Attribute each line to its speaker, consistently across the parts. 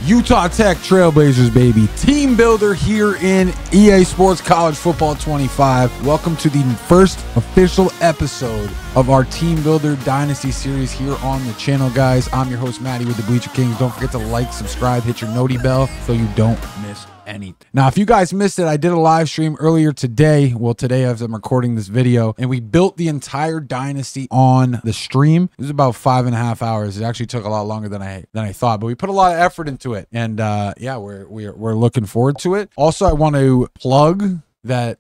Speaker 1: Utah Tech Trailblazers, baby. Team builder here in EA Sports College Football 25. Welcome to the first official episode of our Team Builder Dynasty series here on the channel, guys. I'm your host, Maddie with the Bleacher Kings. Don't forget to like, subscribe, hit your noti bell so you don't miss anything. Now, if you guys missed it, I did a live stream earlier today. Well, today as I'm recording this video, and we built the entire dynasty on the stream. It was about 5.5 hours. It actually took a lot longer than I thought, but we put a lot of effort into it, and yeah, we're looking forward to it. Also, I want to plug that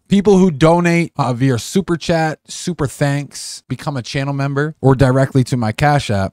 Speaker 1: people who donate via Superchat, SuperThanks, become a channel member, or directly to my Cashapp,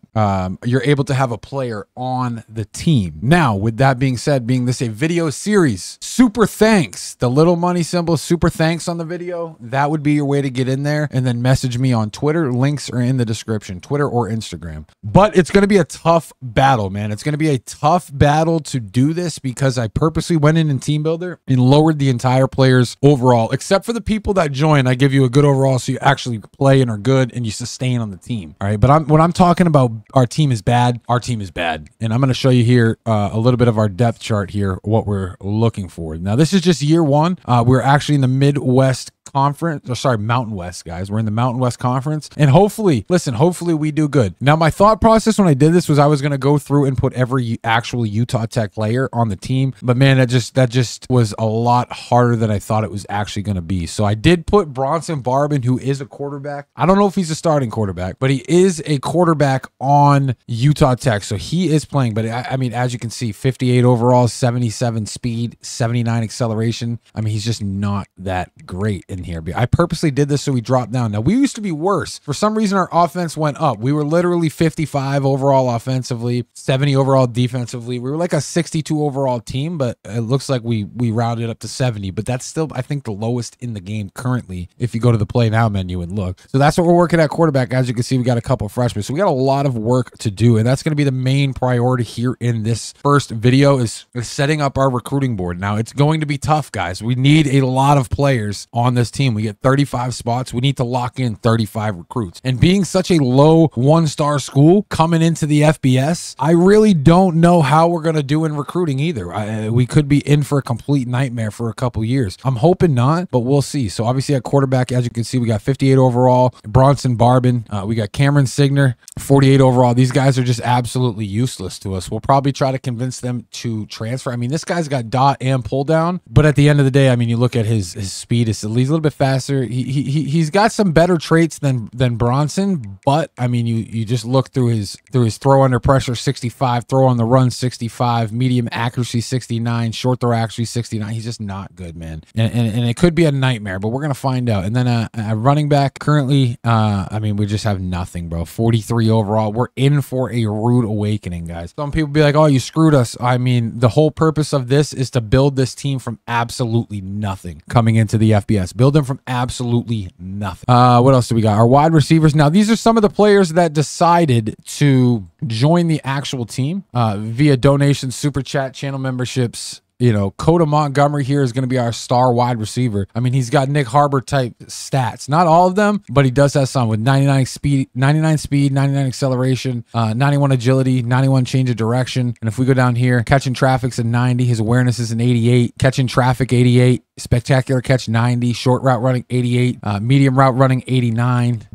Speaker 1: you're able to have a player on the team. Now, with that being said, being this a video series, SuperThanks, the little money symbol, SuperThanks on the video, that would be your way to get in there, and then message me on Twitter. Links are in the description, Twitter or Instagram. But it's going to be a tough battle, man. It's going to be a tough battle to do this because I purposely went in Team Builder and lowered the entire players overall, except for the people that join. I give you a good overall so you actually play and are good and you sustain on the team. All right, but when I'm talking about our team is bad, our team is bad, and I'm going to show you here a little bit of our depth chart here, what we're looking for. Now, this is just year one. We're actually in the Midwest Conference, or sorry, Mountain West, guys. We're in the Mountain West Conference, and hopefully, listen, hopefully we do good. Now, my thought process when I did this was I was going to go through and put every actual Utah Tech player on the team, but man, that just was a lot harder than I thought it was actually going to be. So I did put Bronson Barbin, who is a quarterback. I don't know if he's a starting quarterback, but he is a quarterback on Utah Tech, so he is playing. But I mean, as you can see, 58 overall, 77 speed, 79 acceleration. I mean, he's just not that great in here. I purposely did this so we dropped down. Now, we used to be worse. For some reason, our offense went up. We were literally 55 overall offensively, 70 overall defensively. We were like a 62 overall team, but it looks like we rounded up to 70. But that's still, I think, the lowest in the game currently if you go to the Play Now menu and look. So that's what we're working at quarterback. As you can see, we got a couple freshmen. So we got a lot of work to do, and that's going to be the main priority here in this first video is setting up our recruiting board. Now, it's going to be tough, guys. We need a lot of players on this team. We get 35 spots. We need to lock in 35 recruits. And being such a low one-star school coming into the FBS, I really don't know how we're going to do in recruiting either. We could be in for a complete nightmare for a couple years. I'm hoping not, but we'll see. So obviously at quarterback, as you can see, we got 58 overall, Bronson Barbin. We got Cameron Signer, 48 overall. These guys are just absolutely useless to us. We'll probably try to convince them to transfer. I mean, this guy's got dot and pull down, but at the end of the day, I mean, you look at his speed, he's a little bit faster. He's got some better traits than Bronson, but I mean, you just look through his throw under pressure 65, throw on the run 65, medium accuracy 69, short throw accuracy 69. He's just not good, man, and it could be a nightmare, but we're gonna find out. And then a running back currently, I mean, we just have nothing, bro. 43 overall. We're in for a rude awakening, guys. Some people be like, "Oh, you screwed us." I mean, the whole purpose of this is to build this team from absolutely nothing coming into the FBS. Build them from absolutely nothing. What else do we got? Our wide receivers. Now, these are some of the players that decided to join the actual team via donations, super chat, channel memberships. You know, Coda Montgomery here is going to be our star wide receiver. I mean, he's got Nick Harbor type stats. Not all of them, but he does have some with 99 speed, 99 acceleration, 91 agility, 91 change of direction. And if we go down here, catching traffic's a 90. His awareness is an 88. Catching traffic, 88. Spectacular catch, 90. Short route running, 88. Medium route running, 89.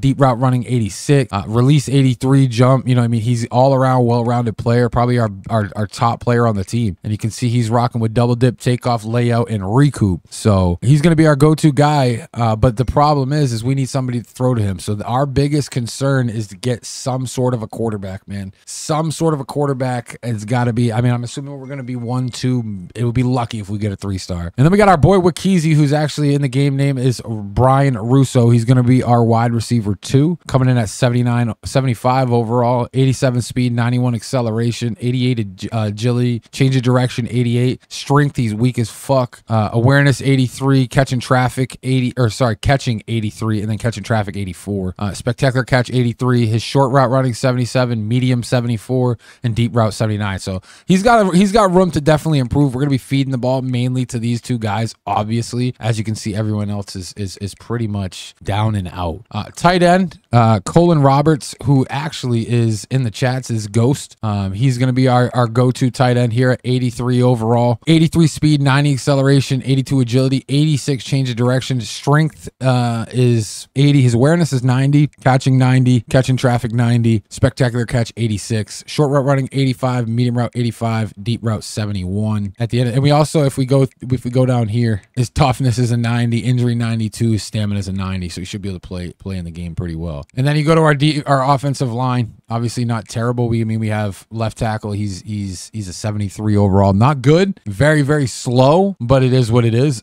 Speaker 1: Deep route running, 86. Release, 83. Jump. You know, I mean, he's all around well-rounded player. Probably our top player on the team. And you can see he's rocking with double dip, takeoff, layout, and recoup. So he's going to be our go-to guy. But the problem is we need somebody to throw to him. So our biggest concern is to get some sort of a quarterback, man. Some sort of a quarterback has got to be. I mean, I'm assuming we're going to be 1, 2. It would be lucky if we get a 3-star. And then we got our boy Wakizi, who's actually in the game name is Brian Russo. He's going to be our wide receiver 2, coming in at 75 overall, 87 speed, 91 acceleration, 88 agility, change of direction, 88. 78. Strength, he's weak as fuck. Awareness 83, catching 83, and then catching traffic 84. Spectacular catch 83. His short route running 77, medium 74, and deep route 79. So he's got room to definitely improve. We're gonna be feeding the ball mainly to these two guys. Obviously, as you can see, everyone else is pretty much down and out. Tight end, Colin Roberts, who actually is in the chats, is Ghost. He's gonna be our go-to tight end here at 83 overall, 83 speed, 90 acceleration, 82 agility, 86 change of direction. Strength is 80. His awareness is 90, catching 90, catching traffic 90, spectacular catch 86, short route running 85, medium route 85, deep route 71. At the end, and we also, if we go down here, his toughness is a 90, injury 92, his stamina is a 90, so he should be able to play in the game pretty well. And then you go to our offensive line. Obviously not terrible. We have left tackle. He's a 73 overall. Not good. Very, very slow, but it is what it is.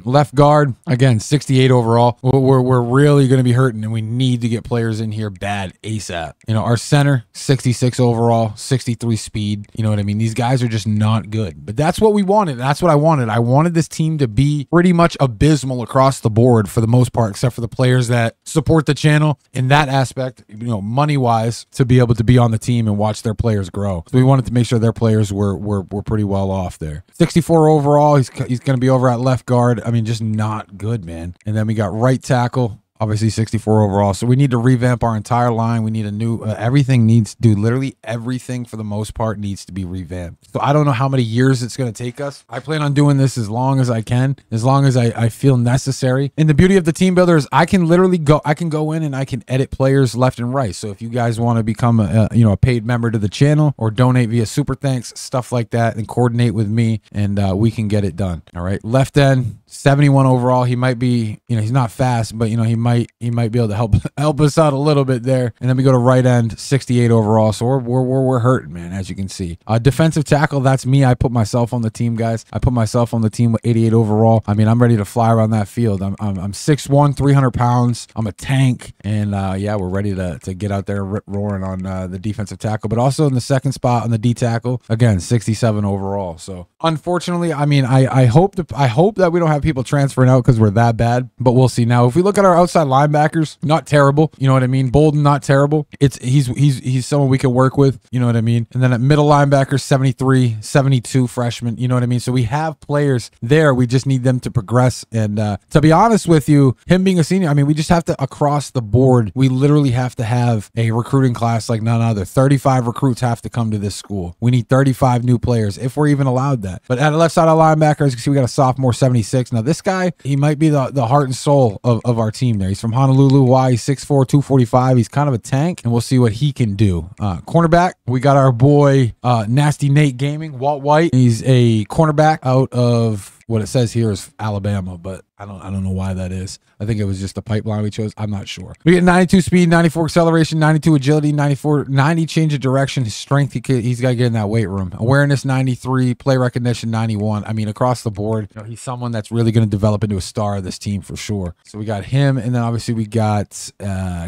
Speaker 1: Left guard, again, 68 overall. We're really going to be hurting, and we need to get players in here bad ASAP. You know, our center, 66 overall, 63 speed. You know what I mean? These guys are just not good. But that's what we wanted. That's what I wanted. I wanted this team to be pretty much abysmal across the board for the most part, except for the players that support the channel in that aspect, you know, money-wise, to be able to be on the team and watch their players grow. So we wanted to make sure their players were pretty well off there. 64 overall. He's going to be over at left guard. I mean, just not good, man. And then we got right tackle. Obviously 64 overall. So we need to revamp our entire line. We need a new, everything needs, dude, literally everything for the most part needs to be revamped. So I don't know how many years it's going to take us. I plan on doing this as long as I can, as long as I feel necessary. And the beauty of the team builder is I can literally go in and I can edit players left and right. So if you guys want to become a paid member to the channel or donate via SuperThanks, stuff like that, and coordinate with me, and we can get it done. All right. Left end, 71 overall. He might be, he's not fast, but he might be able to help us out a little bit there. And then we go to right end, 68 overall. So we're hurting, man, as you can see. Defensive tackle, that's me. I put myself on the team, guys. I put myself on the team with 88 overall. I mean, I'm ready to fly around that field. I'm 6'1", 300 pounds. I'm a tank, and yeah, we're ready to get out there rip roaring on the defensive tackle. But also in the second spot on the D tackle, again, 67 overall. So unfortunately, I mean, I hope that we don't have people transferring out because we're that bad, but we'll see. Now, if we look at our outside linebackers, not terrible. You know what I mean? Bolden, not terrible. He's someone we can work with. You know what I mean? And then at middle linebacker, 73, 72 freshman. You know what I mean? So we have players there. We just need them to progress. And to be honest with you, him being a senior, I mean, we just have to, across the board, we literally have to have a recruiting class like none other. 35 recruits have to come to this school. We need 35 new players if we're even allowed that. But at the left side of linebacker, as you can see, we got a sophomore, 76. Now this guy, he might be the heart and soul of our team there. He's from Honolulu, Hawaii, 6'4", 245. He's kind of a tank, and we'll see what he can do. Cornerback, we got our boy Nasty Nate Gaming, Walt White. He's a cornerback out of what it says here is Alabama, but I don't know why that is. I think it was just the pipeline we chose. I'm not sure. We get 92 speed, 94 acceleration, 92 agility, 90 change of direction. His strength, he's got to get in that weight room. Awareness 93, play recognition 91. I mean, across the board, he's someone that's really going to develop into a star of this team for sure. So we got him, and then obviously we got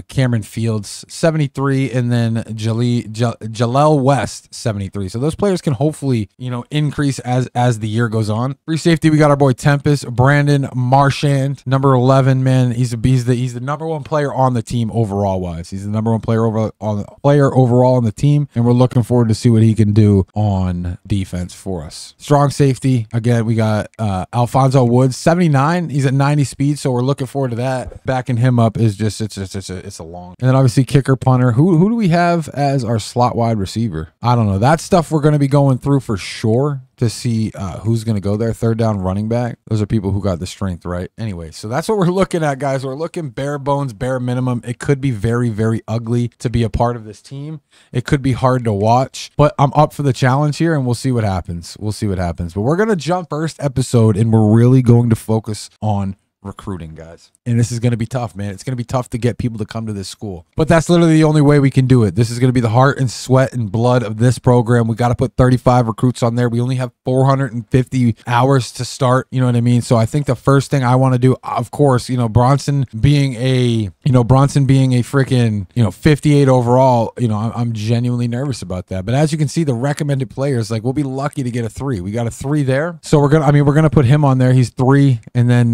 Speaker 1: Cameron Fields 73, and then Jalel West 73. So those players can hopefully increase as the year goes on. Free safety, we got our boy Tempest, Brandon Marchand, number 11, man. He's the number one player on the team overall wise. He's the number one player overall on the team, and we're looking forward to see what he can do on defense for us. Strong safety, again, we got Alfonso Woods, 79. He's at 90 speed, so we're looking forward to that. Backing him up is just it's a long. And then obviously kicker, punter. Who do we have as our slot wide receiver? I don't know. That stuff we're going to be going through for sure to see who's going to go there. Third down running back. Those are people who got the strength, right? Anyway, so that's what we're looking at, guys. We're looking bare bones, bare minimum. It could be very, very ugly to be a part of this team. It could be hard to watch, but I'm up for the challenge here, and we'll see what happens. We'll see what happens. But we're going to jump first episode, and we're really going to focus on recruiting, guys. And this is going to be tough, man. It's going to be tough to get people to come to this school. But that's literally the only way we can do it. This is going to be the heart and sweat and blood of this program. We got to put 35 recruits on there. We only have 450 hours to start. You know what I mean? So I think the first thing I want to do, of course, you know, Bronson being a freaking, you know, 58 overall, you know, I'm genuinely nervous about that. But as you can see, the recommended players, like, we'll be lucky to get a 3. We got a 3 there. So we're going to put him on there. He's 3. And then,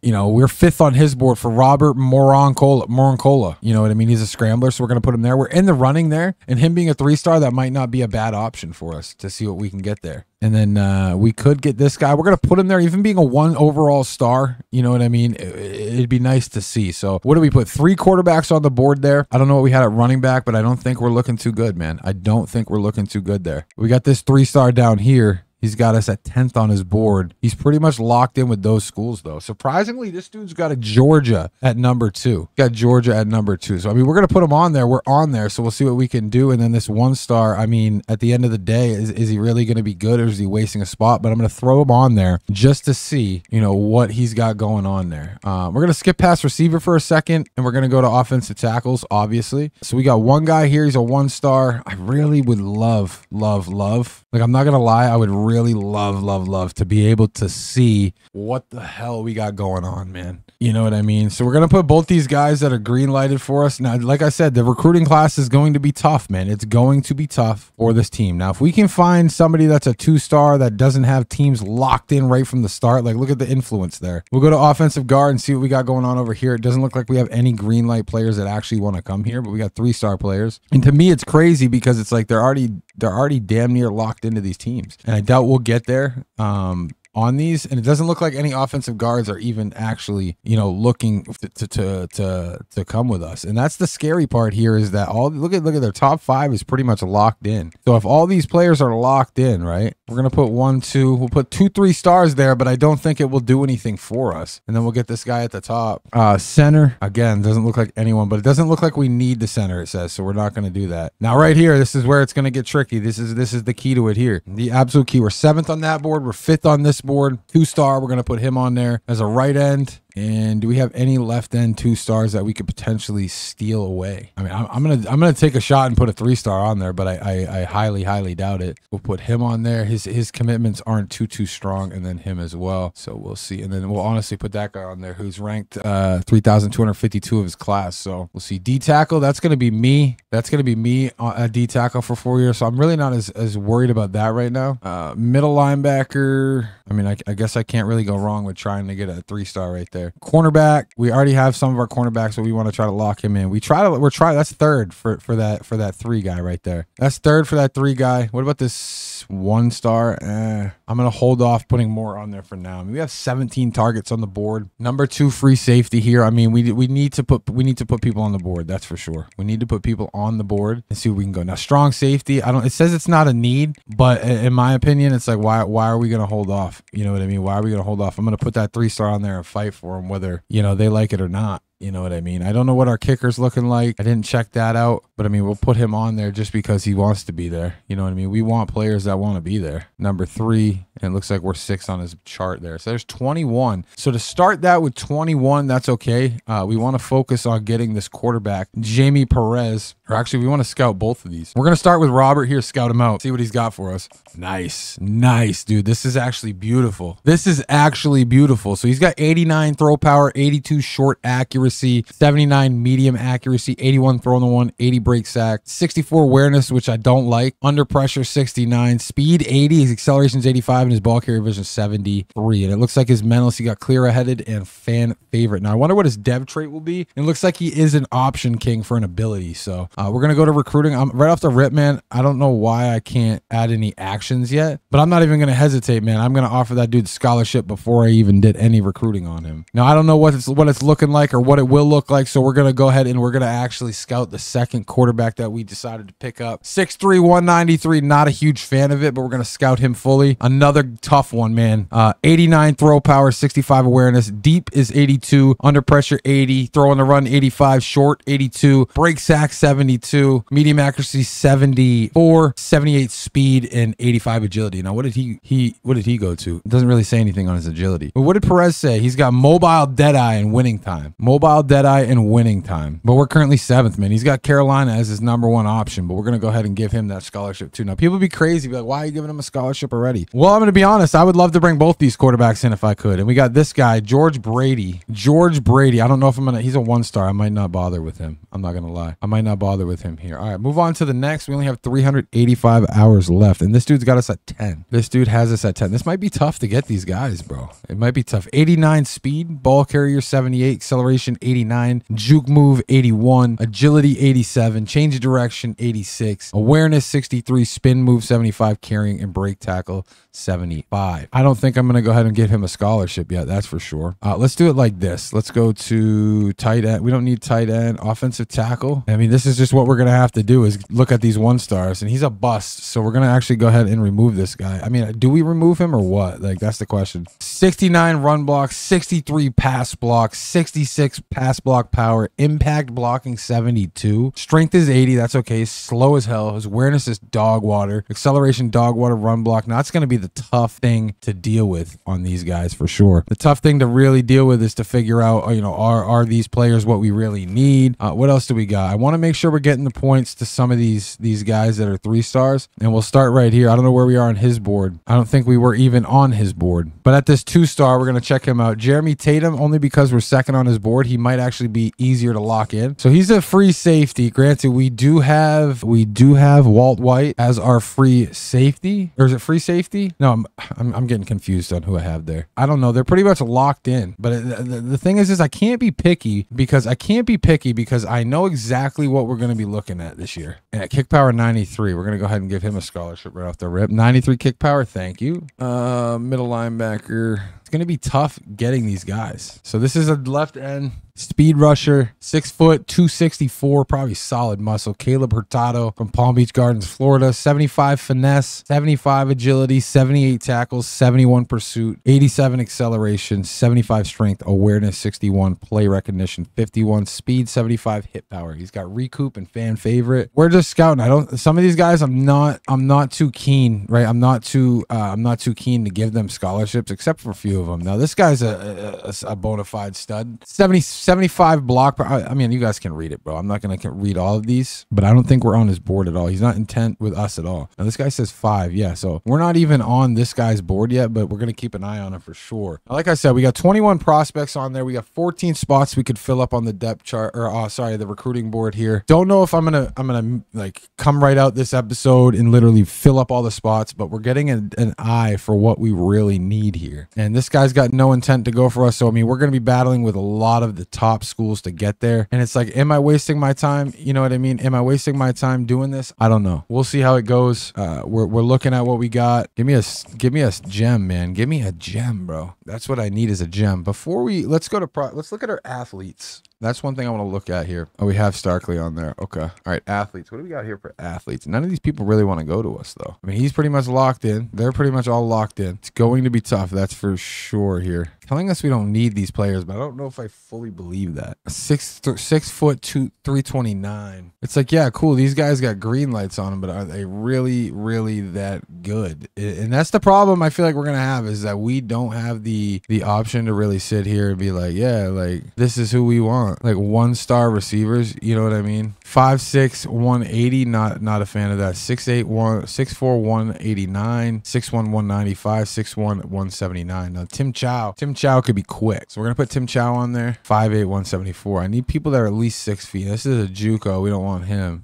Speaker 1: you know, we're 5th on his board for Robert Moroncola. You know what I mean? He's a scrambler. So we're going to put him there. We're in the running there. And him being a 3-star, that might not be a bad option for us to see what we can get there. And then we could get this guy. We're going to put him there, even being a 1 overall star. You know what I mean? It'd be nice to see. So what do we put? 3 quarterbacks on the board there. I don't know what we had at running back, but I don't think we're looking too good, man. I don't think we're looking too good there. We got this 3-star down here. He's got us at 10th on his board. He's pretty much locked in with those schools, though. Surprisingly, this dude's got a Georgia at number 2. Got Georgia at number 2. So, I mean, we're going to put him on there. We're on there, so we'll see what we can do. And then this 1-star, I mean, at the end of the day, is he really going to be good, or is he wasting a spot? But I'm going to throw him on there just to see, you know, what he's got going on there. We're going to skip past receiver for a second, and we're going to go to offensive tackles, obviously. So we got one guy here. He's a 1-star. I really would love. Like, I'm not going to lie. I would really love to be able to see what the hell we got going on, man. You know what I mean? So we're going to put both these guys that are green lighted for us. Now, like I said, the recruiting class is going to be tough, man. It's going to be tough for this team. Now, if we can find somebody that's a 2-star that doesn't have teams locked in right from the start, like, look at the influence there. We'll go to offensive guard and see what we got going on over here. It doesn't look like we have any green light players that actually want to come here, but we got 3-star players. And to me, it's crazy because it's like they're already damn near locked into these teams. And I doubt we'll get there on these, and it doesn't look like any offensive guards are even actually, you know, looking to come with us. And that's the scary part here, is that look at their top 5 is pretty much locked in. So if all these players are locked in, right, we're gonna put 1, 2, we'll put 2, 3 stars there, but I don't think it will do anything for us. And then we'll get this guy at the top. Center, again, doesn't look like anyone, but it doesn't look like we need the center, it says, so we're not gonna do that. Now right here, this is where it's gonna get tricky. This is the key to it here. The absolute key. We're 7th on that board, we're 5th on this board. 2-star, we're gonna put him on there as a right end. And do we have any left end 2-stars that we could potentially steal away? I mean, I'm gonna take a shot and put a 3-star on there, but I highly doubt it. We'll put him on there. His commitments aren't too strong, and then him as well. So we'll see. And then we'll honestly put that guy on there who's ranked 3,252 of his class. So we'll see. D tackle, that's gonna be me. That's gonna be me at D tackle for 4 years. So I'm really not as worried about that right now. Middle linebacker. I mean, I guess I can't really go wrong with trying to get a 3-star right there. Cornerback, we already have some of our cornerbacks, so we want to try to lock him in. That's 3rd for that 3 guy right there. That's 3rd for that 3 guy. What about this 1-star? I'm gonna hold off putting more on there for now. I mean, we have 17 targets on the board. Number 2 free safety here. I mean, we need to put people on the board. That's for sure. We need to put people on the board and see where we can go. Now, strong safety. It says it's not a need, but in my opinion, it's like, why are we gonna hold off? You know what I mean? Why are we gonna hold off? I'm gonna put that 3-star on there and fight for them, whether, you know, they like it or not. You know what I mean? I don't know what our kicker's looking like. I didn't check that out, but I mean, we'll put him on there just because he wants to be there. You know what I mean? We want players that want to be there. Number 3, and it looks like we're 6 on his chart there. So there's 21. So to start that with 21, that's okay. We want to focus on getting this quarterback, Jamie Perez, or actually we want to scout both of these. We're going to start with Robert here, scout him out, see what he's got for us. Nice, dude. This is actually beautiful. So he's got 89 throw power, 82 short accuracy, 79 medium accuracy, 81 throw on the one, 80 break sack, 64 awareness, which I don't like, under pressure 69, speed 80, his acceleration is 85, and his ball carrier vision 73. And it looks like his mentalist, he got clear-headed and fan favorite. Now I wonder what his dev trait will be. It looks like he is an option king for an ability. So we're gonna go to recruiting. I'm right off the rip, man. I don't know why I can't add any actions yet, but I'm not even gonna hesitate, man. I'm gonna offer that dude scholarship before I even did any recruiting on him. Now I don't know what it's looking like or what it will look like, so we're gonna go ahead and we're gonna actually scout the second quarterback that we decided to pick up. 6'3", 193. Not a huge fan of it, but we're gonna scout him fully. Another another tough one, man. 89 throw power, 65 awareness. Deep is 82. Under pressure, 80. Throw on the run, 85. Short, 82. Break sack, 72. Medium accuracy, 74. 78 speed and 85 agility. Now, what did he go to? It doesn't really say anything on his agility. But what did Perez say? He's got mobile deadeye and winning time. Mobile deadeye and winning time. But we're currently 7th, man. He's got Carolina as his #1 option, but we're going to go ahead and give him that scholarship too. Now, people be crazy, be like, why are you giving him a scholarship already? Well, I'm going to be honest. I would love to bring both these quarterbacks in if I could. And we got this guy, George Brady. George Brady. I don't know if I'm going to, he's a 1-star. I might not bother with him. I'm not going to lie. I might not bother with him here. All right, move on to the next. We only have 385 hours left, and this dude's got us at 10. This dude has us at 10. This might be tough to get these guys, bro. It might be tough. 89 speed, ball carrier 78, acceleration 89, juke move 81, agility 87, change of direction 86, awareness 63, spin move 75, carrying and break tackle 75. I don't think I'm going to go ahead and give him a scholarship yet. That's for sure. Let's do it like this. Let's go to tight end. We don't need tight end. Offensive tackle. I mean, this is just what we're going to have to do is look at these 1-stars, and he's a bust. So we're going to actually go ahead and remove this guy. I mean, do we remove him or what? Like, that's the question. 69 run block, 63 pass block, 66 pass block power, impact blocking 72. Strength is 80. That's okay. Slow as hell. His awareness is dog water. Acceleration, dog water, run block. Now, that's going to be the tough thing to deal with on these guys for sure. The tough thing to really deal with is to figure out, you know, are these players what we really need? What else do we got? I want to make sure we're getting the points to some of these guys that are 3-stars, and we'll start right here. I don't know where we are on his board. I don't think we were even on his board, but at this 2-star, we're going to check him out. Jeremy Tatum, only because we're second on his board, he might actually be easier to lock in. So he's a free safety. Granted, we do have Walt White as our free safety, or is it free safety? No, I'm getting confused on who I have there. I don't know. They're pretty much locked in. But the thing is I can't be picky because I know exactly what we're going to be looking at this year. At kick power 93, we're going to go ahead and give him a scholarship right off the rip. 93 kick power, thank you. Middle linebacker. It's going to be tough getting these guys. So this is a left end. Speed rusher, 6 foot, 264, probably solid muscle. Caleb Hurtado from Palm Beach Gardens, Florida. 75 finesse, 75 agility, 78 tackles, 71 pursuit, 87 acceleration, 75 strength, awareness 61, play recognition 51, speed 75, hit power. He's got recoup and fan favorite. We're just scouting. Some of these guys I'm not too keen, right? I'm not too keen to give them scholarships except for a few of them. Now this guy's a bona fide stud. 75 block. I mean, you guys can read it, bro. I'm not going to read all of these, but I don't think we're on his board at all. He's not intent with us at all. Now, this guy says 5. Yeah, so we're not even on this guy's board yet, but we're going to keep an eye on him for sure. Like I said, we got 21 prospects on there. We got 14 spots we could fill up on the depth chart, or sorry, the recruiting board here. Don't know if I'm gonna like come right out this episode and literally fill up all the spots, but we're getting an eye for what we really need here. And this guy's got no intent to go for us. So I mean, we're going to be battling with a lot of the top schools to get there. And it's like, am I wasting my time? You know what I mean? Am I wasting my time doing this? I don't know. We'll see how it goes. We're looking at what we got. Give me a gem, man. Give me a gem, bro. That's what I need is a gem. Before let's look at our athletes. That's one thing I want to look at here. Oh, we have Starkley on there. Okay. All right, athletes. What do we got here for athletes? None of these people really want to go to us, though. I mean, he's pretty much locked in. They're pretty much all locked in. It's going to be tough. That's for sure here. Telling us we don't need these players, but I don't know if I fully believe that. 6 foot 329. It's like, yeah, cool. These guys got green lights on them, but are they really, really that good? And that's the problem I feel like we're going to have, is that we don't have the option to really sit here and be like, yeah, like this is who we want. Like 1-star receivers, you know what I mean? 5'6", 180, not a fan of that. 6'8", 6'4", 189, 6'1", 195, 6'1", 179. Now Tim Chow could be quick, so we're gonna put Tim Chow on there. 5'8", 174. I need people that are at least 6 feet. This is a JUCO. We don't want him.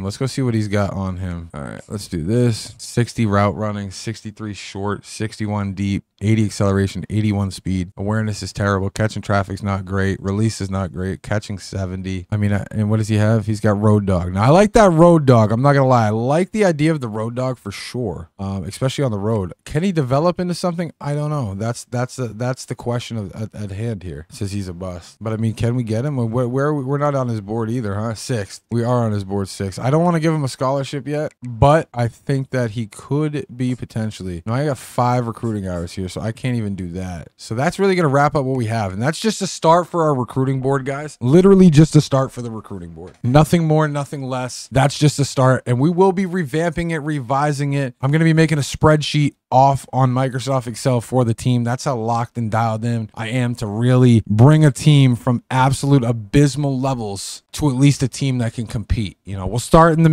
Speaker 1: Let's go see what he's got on him. All right, let's do this. 60 route running, 63 short, 61 deep, 80 acceleration, 81 speed. Awareness is terrible. Catching traffic's not great. Release is not great. Catching 70. I mean, and what does he have? He's got road dog. Now I like that road dog. I'm not gonna lie. I like the idea of the road dog for sure, especially on the road. Can he develop into something? I don't know. That's the the question at hand here. It says he's a bust. But I mean, can we get him? We're not on his board either, huh? 6th. We are on his board 6th. I don't want to give him a scholarship yet, but I think that he could be potentially. No, I got 5 recruiting hours here, so I can't even do that. So that's really going to wrap up what we have. And that's just a start for our recruiting board, guys. Literally just a start for the recruiting board. Nothing more, nothing less. That's just a start. And we will be revamping it, revising it. I'm going to be making a spreadsheet off on Microsoft Excel for the team. That's how locked and dialed in I am to really bring a team from absolute abysmal levels to at least a team that can compete. You know, we'll start in the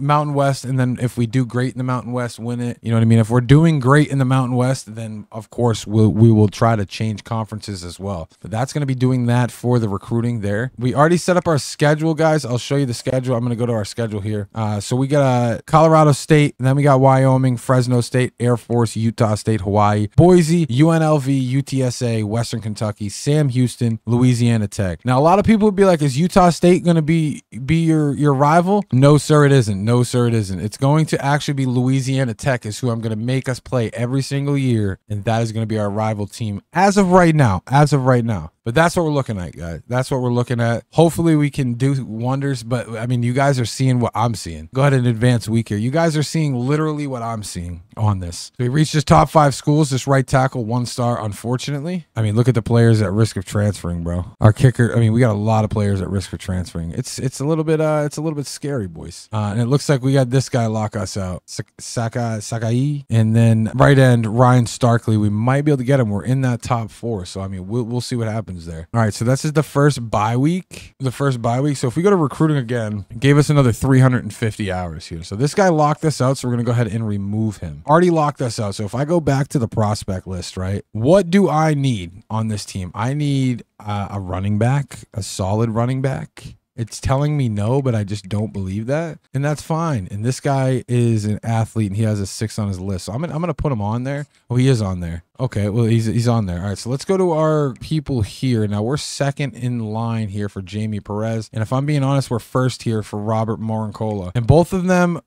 Speaker 1: Mountain West, and then if we do great in the Mountain West, win it. You know what I mean? If we're doing great in the Mountain West, then of course we will try to change conferences as well. But that's going to be doing that for the recruiting there. We already set up our schedule, guys. I'll show you the schedule. I'm going to go to our schedule here. So we got Colorado State, and then we got Wyoming, Fresno State, Air Force, Utah State, Hawaii, Boise, UNLV, UTSA, Western Kentucky, Sam Houston, Louisiana Tech. Now, a lot of people would be like, is Utah State going to be your rival? No, sir, it isn't. No, sir, it isn't. It's going to actually be Louisiana Tech is who I'm going to make us play every single year, and that is going to be our rival team as of right now. As of right now. But that's what we're looking at, guys. That's what we're looking at. Hopefully we can do wonders, but I mean, you guys are seeing what I'm seeing. Go ahead and advance week here. You guys are seeing literally what I'm seeing on this. So he reached his top 5 schools, this right tackle, 1-star, unfortunately. I mean, look at the players at risk of transferring, bro. Our kicker, I mean, we got a lot of players at risk of transferring. It's a little bit scary, boys. And it looks like we got this guy lock us out. Sakai. And then right end, Ryan Starkley. We might be able to get him. We're in that top 4. So I mean, we'll see what happens there. All right, so this is the first bye week. So if we go to recruiting again, it gave us another 350 hours here. So this guy locked us out, so we're gonna go ahead and remove him. Already locked us out. So if I go back to the prospect list, right, what do I need on this team? I need a running back, a solid running back. It's telling me no, but I just don't believe that. And that's fine. And this guy is an athlete, and he has a 6 on his list. So I'm gonna put him on there. Oh, he is on there. Okay, well, he's on there. All right, so let's go to our people here. Now, we're second in line here for Jamie Perez. And if I'm being honest, we're first here for Robert Morincola. And both of them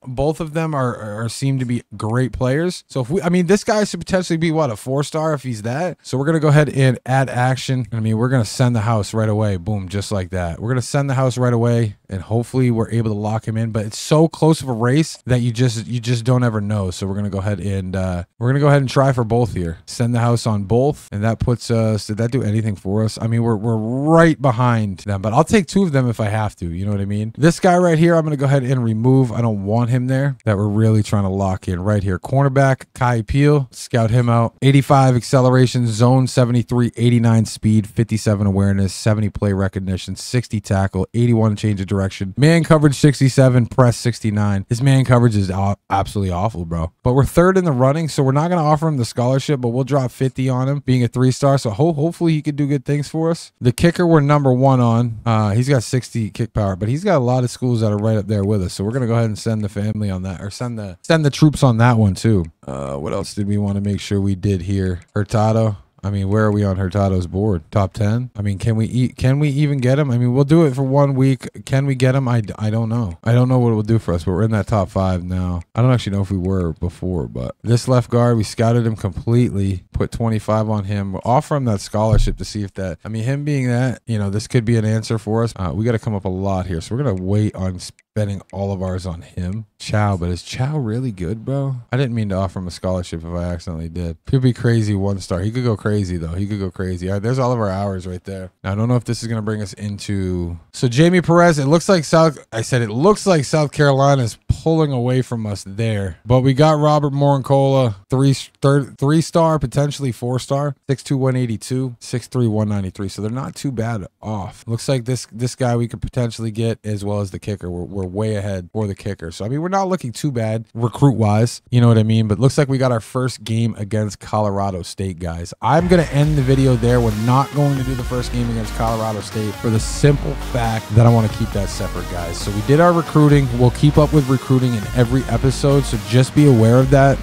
Speaker 1: are seem to be great players. So I mean, this guy should potentially be, what, a 4-star if he's that? So we're going to go ahead and add action. I mean, we're going to send the house right away. Boom, just like that. We're going to send the house right away, and hopefully we're able to lock him in. But it's so close of a race that you just don't ever know. So we're going to go ahead and try for both here. Send the house on both, and that puts us, did that do anything for us? I mean, we're right behind them, but I'll take 2 of them if I have to. You know what I mean? This guy right here, I'm going to go ahead and remove. I don't want him there. That we're really trying to lock in right here. Cornerback, Kai Peel, scout him out. 85 acceleration, zone 73, 89 speed, 57 awareness, 70 play recognition, 60 tackle, 81 change of direction. Man coverage 67, press 69. His man coverage is absolutely awful, bro. But we're third in the running, so we're not going to offer him the scholarship, but we'll drop 50 on him, being a 3-star. So hopefully he could do good things for us. The kicker we're number 1 on. He's got 60 kick power, but he's got a lot of schools that are right up there with us. So we're gonna go ahead and send the family on that, or send the troops on that one too. What else did we want to make sure we did here? Hurtado. I mean, where are we on Hurtado's board? Top 10? I mean, can we even get him? I mean, we'll do it for 1 week. Can we get him? I don't know. I don't know what it will do for us, but we're in that top 5 now. I don't actually know if we were before, but this left guard, we scouted him completely, put 25 on him. We'll offer him that scholarship to see if that, I mean, him being that, you know, this could be an answer for us. We got to come up a lot here, so we're going to wait on spending all of ours on him. Chow, but is Chow really good, bro? I didn't mean to offer him a scholarship if I accidentally did. Could be crazy 1-star. He could go crazy, though. He could go crazy. All right, there's all of our hours right there. Now, I don't know if this is going to bring us into... So, Jamie Perez, it looks like South Carolina is pulling away from us there. But we got Robert Morincola, 3-star, potentially 4-star, 6'2", 182, 6'3", 193. So they're not too bad off. Looks like this guy we could potentially get, as well as the kicker. We're way ahead for the kicker. So, I mean, we're not looking too bad recruit-wise. You know what I mean? But looks like we got our first game against Colorado State, guys. I'm going to end the video there. We're not going to do the first game against Colorado State for the simple fact that I want to keep that separate, guys. So we did our recruiting. We'll keep up with recruiting in every episode. So just be aware of that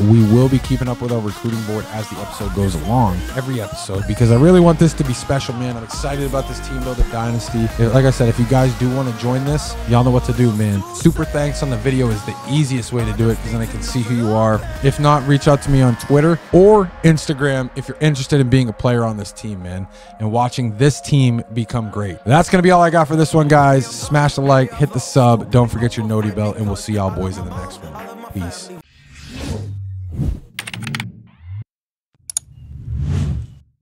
Speaker 1: we will be keeping up with our recruiting board as the episode goes along. Every episode, because I really want this to be special, man. I'm excited about this Team Builder Dynasty. Like I said, if you guys do want to join this, y'all know what to do, man. Super thanks on the video is the easiest way to do it because then I can see who you are. If not, reach out to me on Twitter or Instagram if you're interested in being a player on this team, man, and watching this team become great. That's going to be all I got for this one, guys. Smash the like, hit the sub, don't forget your noti bell, and we'll see y'all boys in the next one. Peace.